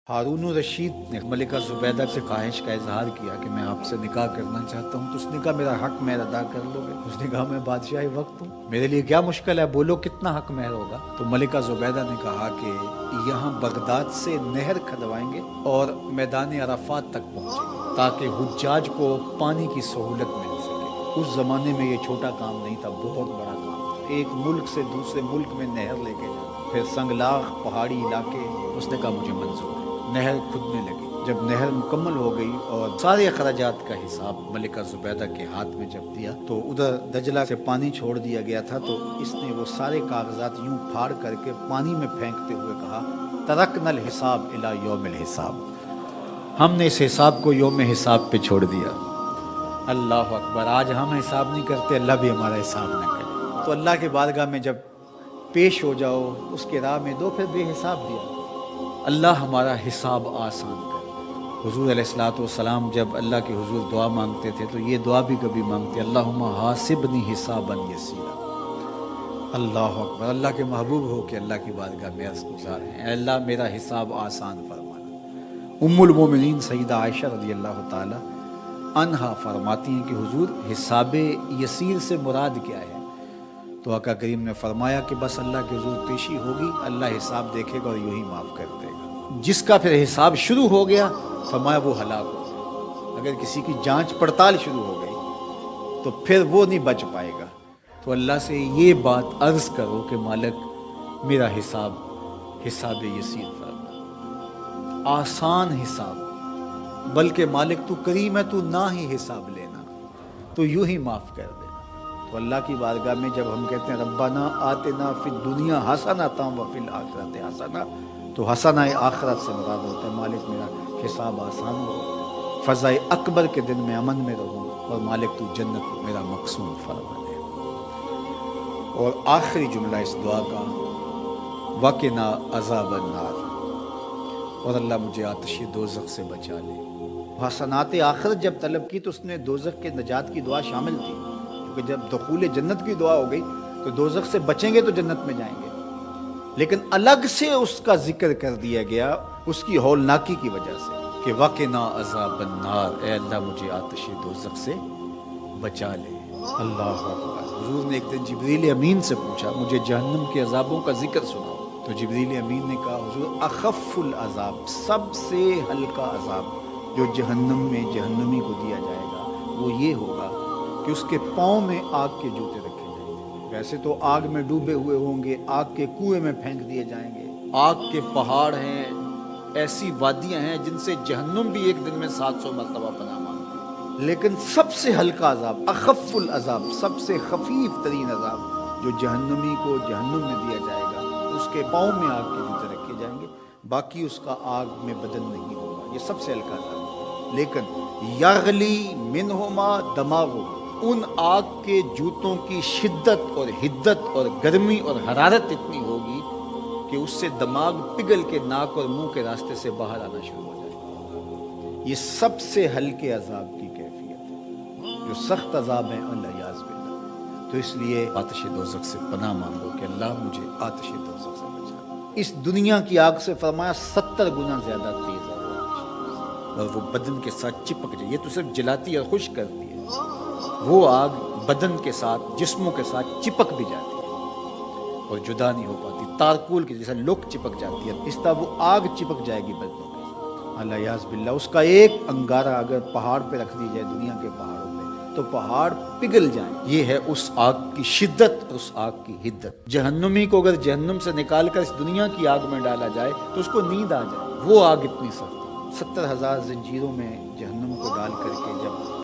हारून रशीद ने मलिका ज़ुबैदा से ख्वाहिश का इजहार किया कि मैं आपसे निकाह करना चाहता हूँ, तो उसने कहा मेरा हक महर अदा कर लोगे? उसने कहा मैं बादशाही वक्त हूँ, मेरे लिए क्या मुश्किल है, बोलो कितना हक महर होगा? तो मलिका ज़ुबैदा ने कहा कि यहाँ बगदाद से नहर खदवाएंगे और मैदान अराफात तक पहुँचेंगे ताकि हुज्जाज को पानी की सहूलत मिल सके। उस ज़माने में ये छोटा काम नहीं था, बहुत बड़ा काम था। एक मुल्क से दूसरे मुल्क में नहर लेके जाना, फिर संगलाख पहाड़ी इलाके। उसने कहा मुझे मंजूर है। नहर खुदने लगी। जब नहर मुकम्मल हो गई और सारे अखराजात का हिसाब मलिका ज़ुबैदा के हाथ में जब दिया, तो उधर दजला से पानी छोड़ दिया गया था, तो इसने वो सारे कागजात यूं फाड़ करके पानी में फेंकते हुए कहा, तरकनल हिसाब इला यौमिल हिसाब, हमने इस हिसाब को यौम हिसाब पे छोड़ दिया। अल्लाह अकबर। आज हम हिसाब नहीं करते, अल्लाह भी हमारा हिसाब न करे। तो अल्लाह के बारगाह में जब पेश हो जाओ, उसके राह में दो, फिर बेहिसाब दिया। अल्लाह हमारा हिसाब आसान कर। हुजूर अलैहिस्सलाम जब अल्लाह के हुजूर दुआ मांगते थे तो ये दुआ भी कभी मांगते, अल्लाहुम्मा हासिबनी हिसाबन यसीरा। अल्लाह अकबर। अल्लाह के महबूब हो कि अल्लाह की बारगाह में अर्ज़ गुज़ार हैं, अल्लाह मेरा हिसाब आसान फरमाना। उम्मुल मोमिनीन सईदा आयशा रज़ियल्लाहु ताला अन्हा फरमाती हैं कि हुजूर हिसाब यसीर से मुराद क्या है? तो आका करीम ने फरमाया कि बस अल्लाह के हुजूर पेशी होगी, अल्लाह हिसाब देखेगा और यूं ही माफ़ कर देगा। जिसका फिर हिसाब शुरू हो गया, फरमाया वो हलाक हो गया। अगर किसी की जांच पड़ताल शुरू हो गई तो फिर वो नहीं बच पाएगा। तो अल्लाह से ये बात अर्ज़ करो कि मालिक मेरा हिसाब यसीर फरमा, आसान हिसाब, बल्कि मालिक तू करीम है, तू ना ही हिसाब लेना, तो यूं ही माफ़ कर दे। तो अल्लाह की बारगाह में जब हम कहते हैं रब्बाना आतिना फिद दुनिया हसनतन व फिल आखिरति हसना, तो हसना आखिरत से मुराद होता है मालिक मेरा हिसाब आसान हो, फ़ज़ाए अकबर के दिन में अमन में रहूँ, और मालिक तू जन्नत मेरा मक़सूम फरमा दे। और आखिरी जुमला इस दुआ का, वक़िना अज़ाबन नार, और अल्लाह मुझे आतिश दोज़ख से बचा ले। हसनात आखिरत जब तलब की तो उसने दोज़ख के नजात की दुआ शामिल थी, क्योंकि जब दुखूल जन्नत की दुआ हो गई तो दोज़ख से बचेंगे तो जन्नत में जाएंगे। लेकिन अलग से उसका जिक्र कर दिया गया उसकी हौलनाकी की वजह से कि वक़िना अज़ाबन नार, ए अल्लाह मुझे आतिश दोज़ख से बचा ले। अल्लाह अकबर। हुजूर ने एक दिन जिब्रील अमीन से पूछा, मुझे जहन्नम के अज़ाबों का जिक्र सुनाओ। तो जिब्रील अमीन ने कहा, हुजूर अख़फ़ुल अज़ाब, सबसे हल्का अज़ाब जो जहन्नम में जहन्नमी को दिया जाएगा वो ये होगा कि उसके पाँव में आग के जूते रखे जाएंगे। वैसे तो आग में डूबे हुए होंगे, आग के कुएं में फेंक दिए जाएंगे, आग के पहाड़ हैं, ऐसी वादियां हैं जिनसे जहन्नुम भी एक दिन में 700 मरतबा पनाह मांगती है। लेकिन सबसे हल्का अजाब, अख़फ़ुल अजाब, सबसे खफीफ तरीन अजाब जो जहन्नमी को जहन्नुम में दिया जाएगा, उसके पाँव में आग के जूते रखे जाएंगे, बाकी उसका आग में बदन नहीं होगा। ये सबसे हल्का अजाब। लेकिन यगली मिनहुमा दमागो, उन आग के जूतों की शिद्दत और हिद्दत और गर्मी और हरारत इतनी होगी कि उससे दिमाग पिघल के नाक और मुंह के रास्ते से बाहर आना शुरू हो जाएगा। ये सबसे हल्के अजाब की कैफियत है, जो सख्त अजाब है, अल्लाह बिल्लाह। तो इसलिए आतिश दोज़ख से पनाह मांगो कि अल्लाह मुझे आतिश दोज़ख से बचा। इस दुनिया की आग से फरमाया 70 गुना ज्यादा तेज है और वो बदन के साथ चिपक जाए। ये तो सिर्फ जलाती है, खुश करती है, वो आग बदन के साथ, जिस्मों के साथ चिपक भी जाती है और जुदा नहीं हो पाती। तारकुल की जैसा लुक चिपक जाती है, इस तरह वो आग चिपक जाएगी बदनों के साथ। अल्लाह याज़ बिल्लाह। उसका एक अंगारा अगर पहाड़ पे रख दी जाए, दुनिया के पहाड़ों पे, तो पहाड़ पिघल जाए। ये है उस आग की शिद्दत, उस आग की हिद्दत। जहन्नुमी को अगर जहन्नुम से निकाल कर इस दुनिया की आग में डाला जाए तो उसको नींद आ जाए, वो आग इतनी सख्त। 70,000 जंजीरों में जहन्नुम को डाल करके जब